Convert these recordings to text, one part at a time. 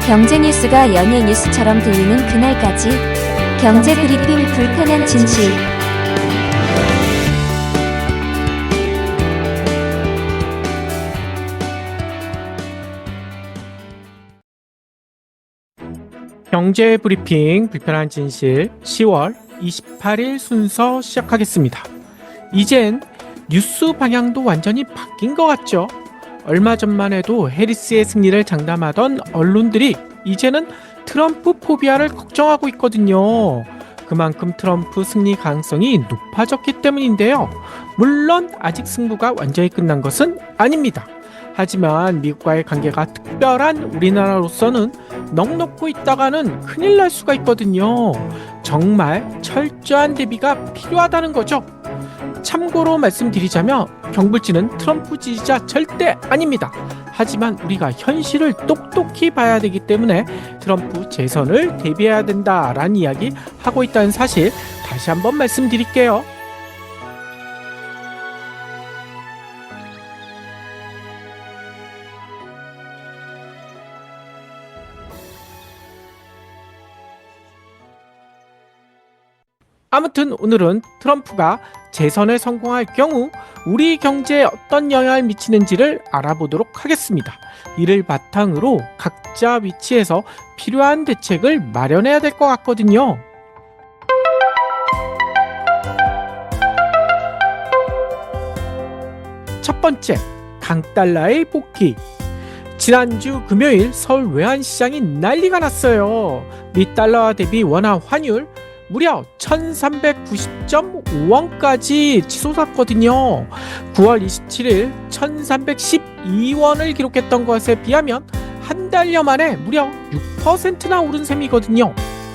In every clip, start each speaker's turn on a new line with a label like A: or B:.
A: 경제 뉴스가 연예 뉴스처럼 들리는 그날까지 경제 브리핑 불편한 진실.
B: 경제 브리핑 불편한 진실 10월 28일 순서 시작하겠습니다. 이젠 뉴스 방향도 완전히 바뀐 것 같죠? 얼마 전만 해도 해리스의 승리를 장담하던 언론들이 이제는 트럼프 포비아를 걱정하고 있거든요. 그만큼 트럼프 승리 가능성이 높아졌기 때문인데요. 물론 아직 승부가 완전히 끝난 것은 아닙니다. 하지만 미국과의 관계가 특별한 우리나라로서는 넋놓고 있다가는 큰일 날 수가 있거든요. 정말 철저한 대비가 필요하다는 거죠. 참고로 말씀드리자면 경불지는 트럼프 지지자 절대 아닙니다. 하지만 우리가 현실을 똑똑히 봐야 되기 때문에 트럼프 재선을 대비해야 된다라는 이야기 하고 있다는 사실 다시 한번 말씀드릴게요. 아무튼 오늘은 트럼프가 재선에 성공할 경우 우리 경제에 어떤 영향을 미치는지를 알아보도록 하겠습니다. 이를 바탕으로 각자 위치에서 필요한 대책을 마련해야 될 것 같거든요. 첫 번째, 강달러의 복귀. 지난주 금요일 서울 외환시장이 난리가 났어요. 미 달러와 대비 원화 환율 무려 1390.5원까지 치솟았거든요. 9월 27일 1312원을 기록했던 것에 비하면 한 달여 만에 무려 6%나 오른 셈이거든요.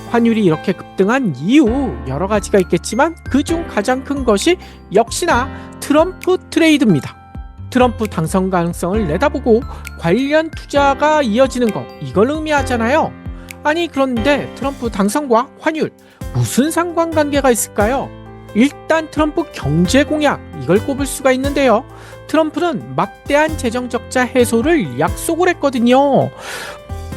B: 환율이 이렇게 급등한 이유 여러 가지가 있겠지만 그중 가장 큰 것이 역시나 트럼프 트레이드입니다. 트럼프 당선 가능성을 내다보고 관련 투자가 이어지는 것, 이걸 의미하잖아요. 아니 그런데 트럼프 당선과 환율 무슨 상관관계가 있을까요? 일단 트럼프 경제 공약, 이걸 꼽을 수가 있는데요. 트럼프는 막대한 재정 적자 해소를 약속을 했거든요.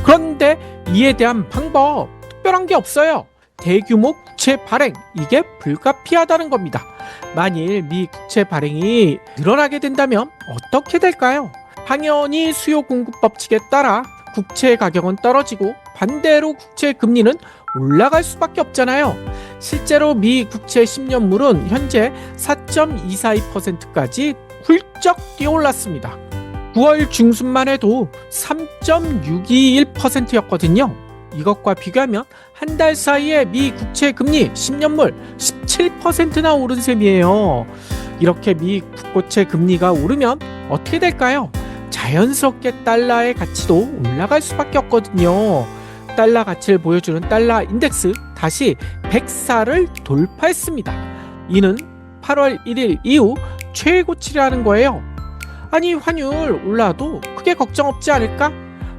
B: 그런데 이에 대한 방법 특별한 게 없어요. 대규모 국채 발행, 이게 불가피하다는 겁니다. 만일 미 국채 발행이 늘어나게 된다면 어떻게 될까요? 당연히 수요 공급 법칙에 따라 국채 가격은 떨어지고 반대로 국채 금리는 올라갈 수밖에 없잖아요. 실제로 미 국채 10년물은 현재 4.242%까지 훌쩍 뛰어올랐습니다. 9월 중순만 해도 3.621%였거든요. 이것과 비교하면 한 달 사이에 미 국채 금리 10년물 17%나 오른 셈이에요. 이렇게 미 국고채 금리가 오르면 어떻게 될까요? 자연스럽게 달러의 가치도 올라갈 수밖에 없거든요. 달러 가치를 보여주는 달러 인덱스 다시 104를 돌파했습니다. 이는 8월 1일 이후 최고치라는 거예요. 아니 환율 올라도 크게 걱정 없지 않을까?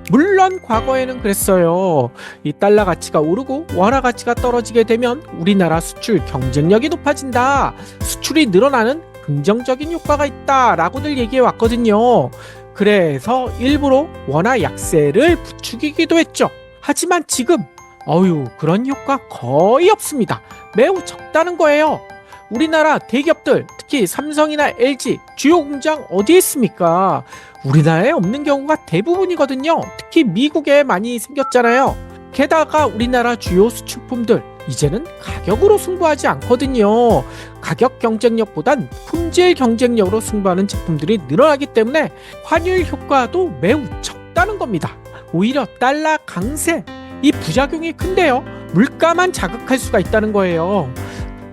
B: 물론 과거에는 그랬어요. 이 달러 가치가 오르고 원화 가치가 떨어지게 되면 우리나라 수출 경쟁력이 높아진다. 수출이 늘어나는 긍정적인 효과가 있다라고들 얘기해 왔거든요. 그래서 일부러 원화 약세를 부추기기도 했죠. 하지만 지금 그런 효과 거의 없습니다. 매우 적다는 거예요. 우리나라 대기업들, 특히 삼성이나 LG 주요 공장 어디에 있습니까? 우리나라에 없는 경우가 대부분이거든요. 특히 미국에 많이 생겼잖아요. 게다가 우리나라 주요 수출품들 이제는 가격으로 승부하지 않거든요. 가격 경쟁력보단 품질 경쟁력으로 승부하는 제품들이 늘어나기 때문에 환율 효과도 매우 적다는 겁니다. 오히려 달러 강세, 이 부작용이 큰데요. 물가만 자극할 수가 있다는 거예요.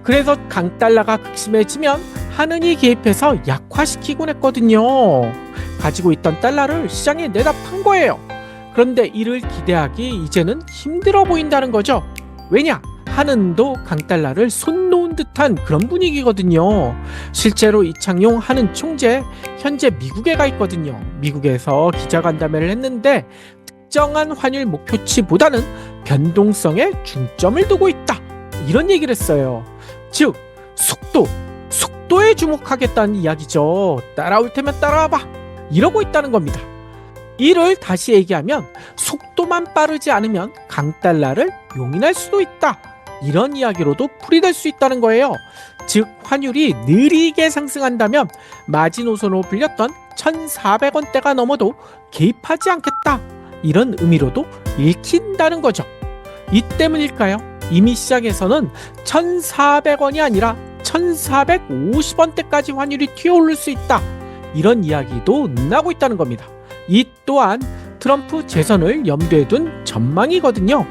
B: 그래서 강달러가 극심해지면 한은이 개입해서 약화시키곤 했거든요. 가지고 있던 달러를 시장에 내다 판 거예요. 그런데 이를 기대하기 이제는 힘들어 보인다는 거죠. 왜냐? 한은도 강달러를 손 놓은 듯한 그런 분위기거든요. 실제로 이창용 한은 총재 현재 미국에 가 있거든요. 미국에서 기자간담회를 했는데 특정한 환율 목표치보다는 변동성에 중점을 두고 있다, 이런 얘기를 했어요. 즉 속도에 주목하겠다는 이야기죠. 따라올 테면 따라와봐, 이러고 있다는 겁니다. 이를 다시 얘기하면 속도 속도만 빠르지 않으면 강달러를 용인할 수도 있다. 이런 이야기로도 풀이될 수 있다는 거예요. 즉 환율이 느리게 상승한다면 마지노선으로 불렸던 1,400원대가 넘어도 개입하지 않겠다. 이런 의미로도 읽힌다는 거죠. 이 때문일까요? 이미 시장에서는 1,400원이 아니라 1,450원대까지 환율이 튀어오를 수 있다. 이런 이야기도 나오고 있다는 겁니다. 이 또한 트럼프 재선을 염두에 둔 전망이거든요.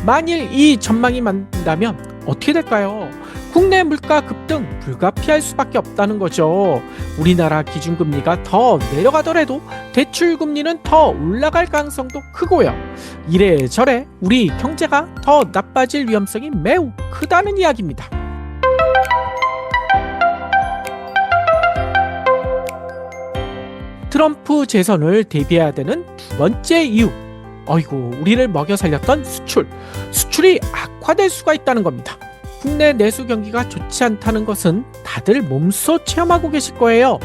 B: 만일 이 전망이 맞다면 어떻게 될까요? 국내 물가 급등 불가피할 수밖에 없다는 거죠. 우리나라 기준금리가 더 내려가더라도 대출금리는 더 올라갈 가능성도 크고요. 이래저래 우리 경제가 더 나빠질 위험성이 매우 크다는 이야기입니다. 트럼프 재선을 대비해야 되는 두 번째 이유. 어이구, 우리를 먹여 살렸던 수출이 악화될 수가 있다는 겁니다. 국내 내수 경기가 좋지 않다는 것은 다들 몸소 체험하고 계실 거예요.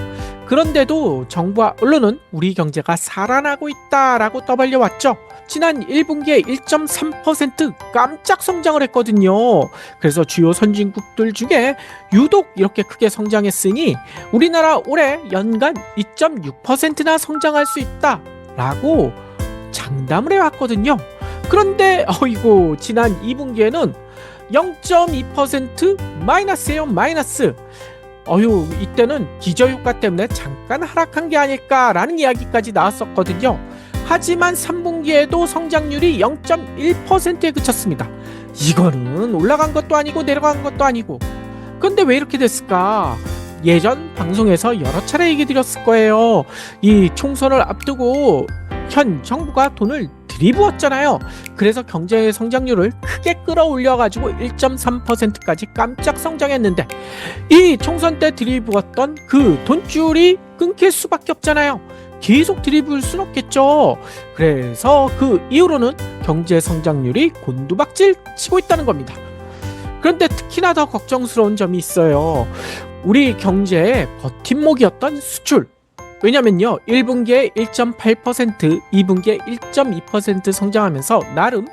B: 그런데도 정부와 언론은 우리 경제가 살아나고 있다라고 떠벌려왔죠. 지난 1분기에 1.3% 깜짝 성장을 했거든요. 그래서 주요 선진국들 중에 유독 이렇게 크게 성장했으니 우리나라 올해 연간 2.6%나 성장할 수 있다라고 장담을 해왔거든요. 그런데 어이고 지난 2분기에는 0.2% 마이너스예요. 마이너스. 이때는 기저효과 때문에 잠깐 하락한 게 아닐까라는 이야기까지 나왔었거든요. 하지만 3분기에도 성장률이 0.1%에 그쳤습니다. 이거는 올라간 것도 아니고 내려간 것도 아니고. 그런데 왜 이렇게 됐을까? 예전 방송에서 여러 차례 얘기 드렸을 거예요. 이 총선을 앞두고 현 정부가 돈을 들이부었잖아요. 그래서 경제 성장률을 크게 끌어올려가지고 1.3%까지 깜짝 성장했는데 이 총선 때 들이부었던 그 돈줄이 끊길 수밖에 없잖아요. 계속 들이부을 순 없겠죠. 그래서 그 이후로는 경제 성장률이 곤두박질 치고 있다는 겁니다. 그런데 특히나 더 걱정스러운 점이 있어요. 우리 경제의 버팀목이었던 수출. 왜냐면요 1분기에 1.8%, 2분기에 1.2% 성장하면서 나름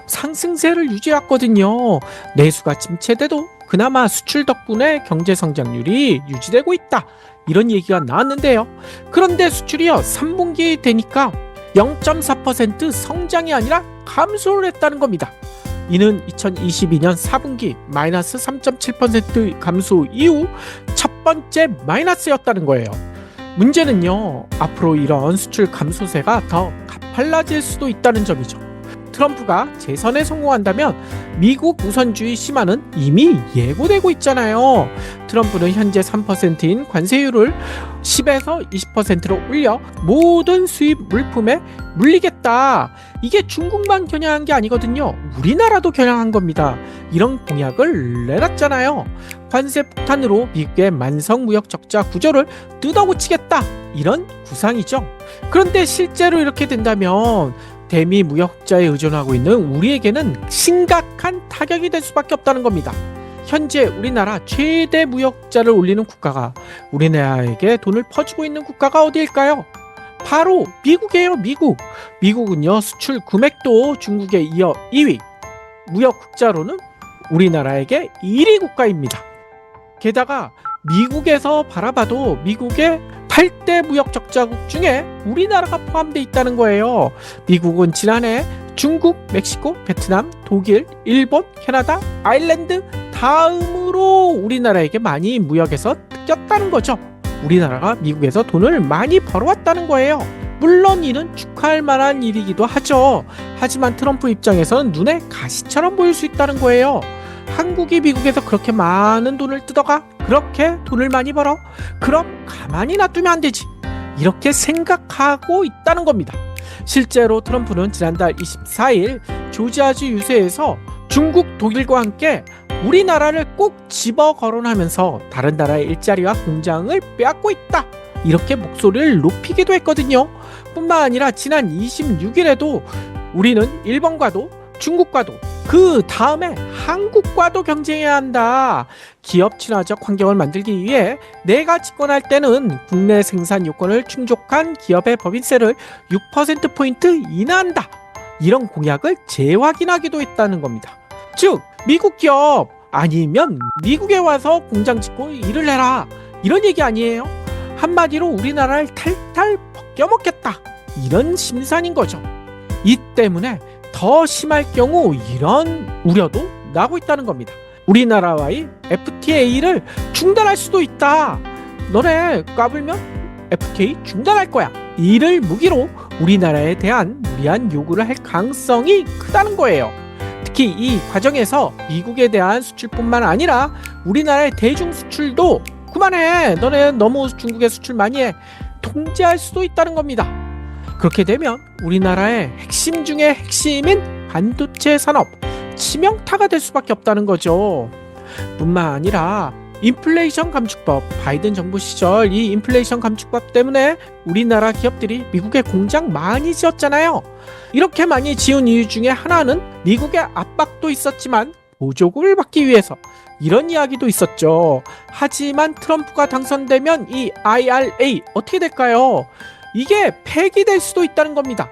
B: 상승세를 유지했거든요. 내수가 침체돼도 그나마 수출 덕분에 경제 성장률이 유지되고 있다. 이런 얘기가 나왔는데요. 그런데 수출이요 3분기 되니까 0.4% 성장이 아니라 감소를 했다는 겁니다. 이는 2022년 4분기 마이너스 3.7% 감소 이후 첫 번째 마이너스였다는 거예요. 문제는요 앞으로 이런 수출 감소세가 더 가팔라질 수도 있다는 점이죠. 트럼프가 재선에 성공한다면 미국 우선주의 심화는 이미 예고되고 있잖아요. 트럼프는 현재 3%인 관세율을 10에서 20%로 올려 모든 수입 물품에 물리겠다. 이게 중국만 겨냥한 게 아니거든요. 우리나라도 겨냥한 겁니다. 이런 공약을 내놨잖아요. 관세 폭탄으로 미국의 만성 무역 적자 구조를 뜯어고치겠다. 이런 구상이죠. 그런데 실제로 이렇게 된다면 대미 무역자에 의존하고 있는 우리에게는 심각한 타격이 될 수밖에 없다는 겁니다. 현재 우리나라 최대 무역자를 올리는 국가가 우리나라에게 돈을 퍼주고 있는 국가가 어디일까요? 바로 미국이에요. 미국은요 수출 금액도 중국에 이어 2위, 무역 흑자로는 우리나라에게 1위 국가입니다. 게다가 미국에서 바라봐도 미국의 8대 무역 적자국 중에 우리나라가 포함되어 있다는 거예요. 미국은 지난해 중국, 멕시코, 베트남, 독일, 일본, 캐나다, 아일랜드 다음으로 우리나라에게 많이 무역에서 뜯겼다는 거죠. 우리나라가 미국에서 돈을 많이 벌어왔다는 거예요. 물론 이는 축하할 만한 일이기도 하죠. 하지만 트럼프 입장에서는 눈에 가시처럼 보일 수 있다는 거예요. 한국이 미국에서 그렇게 많은 돈을 뜯어가? 그렇게 돈을 많이 벌어? 그럼 가만히 놔두면 안 되지. 이렇게 생각하고 있다는 겁니다. 실제로 트럼프는 지난달 24일 조지아주 유세에서 중국, 독일과 함께 우리나라를 꼭 집어 거론하면서 다른 나라의 일자리와 공장을 빼앗고 있다. 이렇게 목소리를 높이기도 했거든요. 뿐만 아니라 지난 26일에도 우리는 일본과도 중국과도 그 다음에 한국과도 경쟁해야 한다. 기업 친화적 환경을 만들기 위해 내가 집권할 때는 국내 생산 요건을 충족한 기업의 법인세를 6%포인트 인하한다. 이런 공약을 재확인하기도 했다는 겁니다. 즉 미국 기업 아니면 미국에 와서 공장 짓고 일을 해라, 이런 얘기 아니에요. 한마디로 우리나라를 탈탈 벗겨먹겠다, 이런 심산인 거죠. 이 때문에 더 심할 경우 이런 우려도 나고 있다는 겁니다. 우리나라와의 FTA를 중단할 수도 있다. 너네 까불면 FTA 중단할 거야, 이를 무기로 우리나라에 대한 무리한 요구를 할 가능성이 크다는 거예요. 특히 이 과정에서 미국에 대한 수출뿐만 아니라 우리나라의 대중 수출도 그만해, 너네 너무 중국에 수출 많이 해, 통제할 수도 있다는 겁니다. 그렇게 되면 우리나라의 핵심 중의 핵심인 반도체 산업 치명타가 될 수밖에 없다는 거죠. 뿐만 아니라 인플레이션 감축법, 바이든 정부 시절 이 인플레이션 감축법 때문에 우리나라 기업들이 미국에 공장 많이 지었잖아요. 이렇게 많이 지은 이유 중에 하나는 미국의 압박도 있었지만 보조금을 받기 위해서, 이런 이야기도 있었죠. 하지만 트럼프가 당선되면 이 IRA 어떻게 될까요? 이게 폐기될 수도 있다는 겁니다.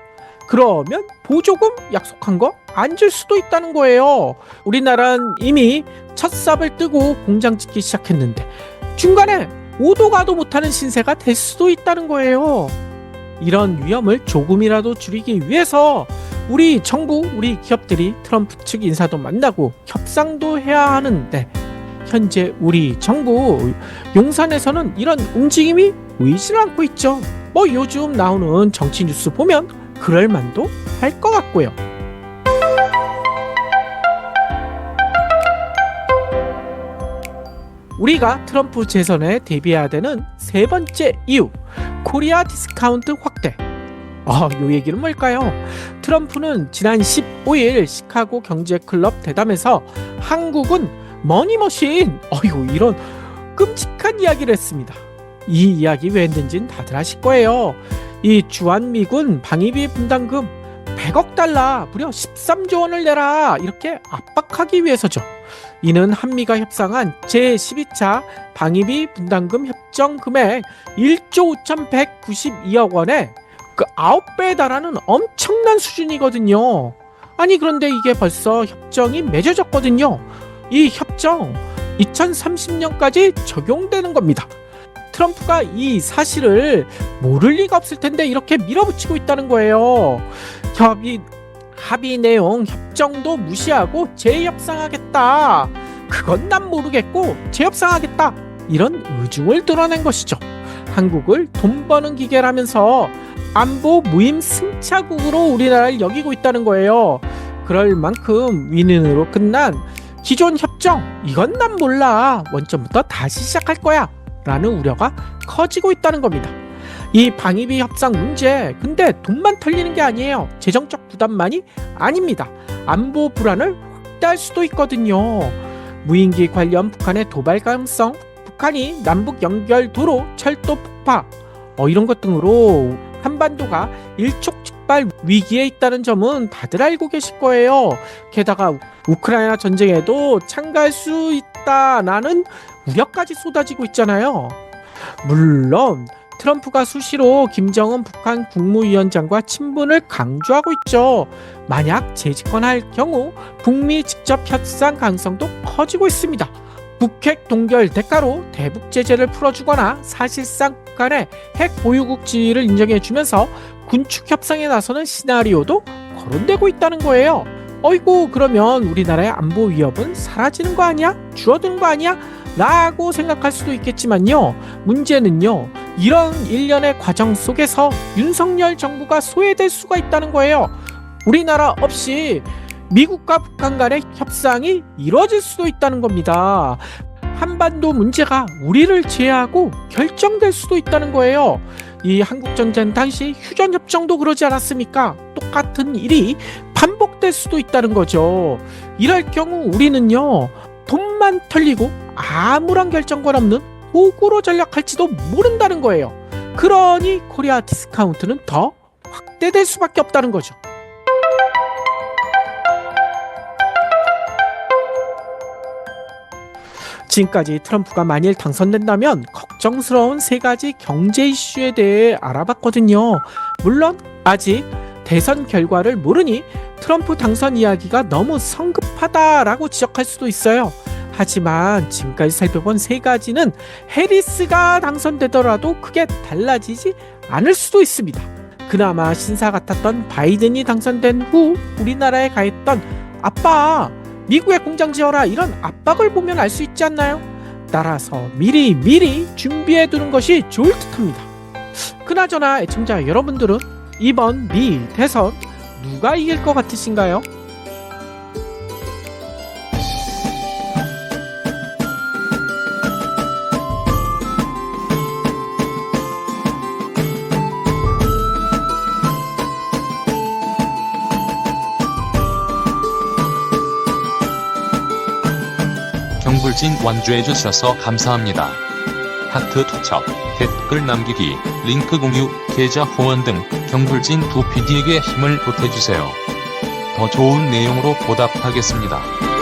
B: 그러면 보조금 약속한 거 안 줄 수도 있다는 거예요. 우리나라는 이미 첫 삽을 뜨고 공장 짓기 시작했는데 중간에 오도 가도 못하는 신세가 될 수도 있다는 거예요. 이런 위험을 조금이라도 줄이기 위해서 우리 정부, 우리 기업들이 트럼프 측 인사도 만나고 협상도 해야 하는데 현재 우리 정부 용산에서는 이런 움직임이 보이질 않고 있죠. 뭐 요즘 나오는 정치 뉴스 보면 그럴 만도 할 것 같고요. 우리가 트럼프 재선에 대비해야 되는 세 번째 이유, 코리아 디스카운트 확대. 요 얘기는 뭘까요? 트럼프는 지난 15일 시카고 경제클럽 대담에서 한국은 머니머신, 이런 끔찍한 이야기를 했습니다. 이 이야기 왜 했는지는 다들 아실 거예요. 이 주한미군 방위비 분담금 100억 달러, 무려 13조 원을 내라, 이렇게 압박하기 위해서죠. 이는 한미가 협상한 제12차 방위비 분담금 협정 금액 1조 5,192억 원에 그 9배에 달하는 엄청난 수준이거든요. 아니 그런데 이게 벌써 협정이 맺어졌거든요. 이 협정 2030년까지 적용되는 겁니다. 트럼프가 이 사실을 모를 리가 없을 텐데 이렇게 밀어붙이고 있다는 거예요. 합의 내용 협정도 무시하고 재협상하겠다. 그건 난 모르겠고 재협상하겠다. 이런 의중을 드러낸 것이죠. 한국을 돈 버는 기계라면서 안보 무임 승차국으로 우리나라를 여기고 있다는 거예요. 그럴 만큼 윈윈으로 끝난 기존 협정, 이건 난 몰라, 원점부터 다시 시작할 거야 라는 우려가 커지고 있다는 겁니다. 이 방위비 협상 문제, 근데 돈만 털리는 게 아니에요. 재정적 부담만이 아닙니다. 안보 불안을 확대할 수도 있거든요. 무인기 관련 북한의 도발 가능성, 북한이 남북 연결 도로, 철도 폭파, 이런 것 등으로 한반도가 일촉즉발 위기에 있다는 점은 다들 알고 계실 거예요. 게다가 우크라이나 전쟁에도 참가할 수 있다라는 우려까지 쏟아지고 있잖아요. 물론 트럼프가 수시로 김정은 북한 국무위원장과 친분을 강조하고 있죠. 만약 재집권할 경우 북미 직접 협상 가능성도 커지고 있습니다. 북핵 동결 대가로 대북 제재를 풀어주거나 사실상 북한의 핵 보유국 지위를 인정해주면서 군축 협상에 나서는 시나리오도 거론되고 있다는 거예요. 어이구, 그러면 우리나라의 안보 위협은 사라지는 거 아니야? 줄어드는 거 아니야? 라고 생각할 수도 있겠지만요. 문제는요, 이런 일련의 과정 속에서 윤석열 정부가 소외될 수가 있다는 거예요. 우리나라 없이 미국과 북한 간의 협상이 이루어질 수도 있다는 겁니다. 한반도 문제가 우리를 제외하고 결정될 수도 있다는 거예요. 이 한국전쟁 당시 휴전협정도 그러지 않았습니까? 똑같은 일이 반복될 수도 있다는 거죠. 이럴 경우 우리는요, 돈만 털리고 아무런 결정권 없는 도구로 전락할지도 모른다는 거예요. 그러니 코리아 디스카운트는 더 확대될 수밖에 없다는 거죠. 지금까지 트럼프가 만일 당선된다면 걱정스러운 세 가지 경제 이슈에 대해 알아봤거든요. 물론 아직 대선 결과를 모르니 트럼프 당선 이야기가 너무 성급하다라고 지적할 수도 있어요. 하지만 지금까지 살펴본 세 가지는 해리스가 당선되더라도 크게 달라지지 않을 수도 있습니다. 그나마 신사 같았던 바이든이 당선된 후 우리나라에 가했던 아빠, 미국에 공장 지어라, 이런 압박을 보면 알 수 있지 않나요? 따라서 미리 준비해 두는 것이 좋을 듯합니다. 그나저나 애청자 여러분들은 이번 미 대선 누가 이길 것 같으신가요?
C: 경불진 완주해주셔서 감사합니다. 하트 투척, 댓글 남기기, 링크 공유, 계좌 후원 등 경불진 두 PD에게 힘을 보태주세요. 더 좋은 내용으로 보답하겠습니다.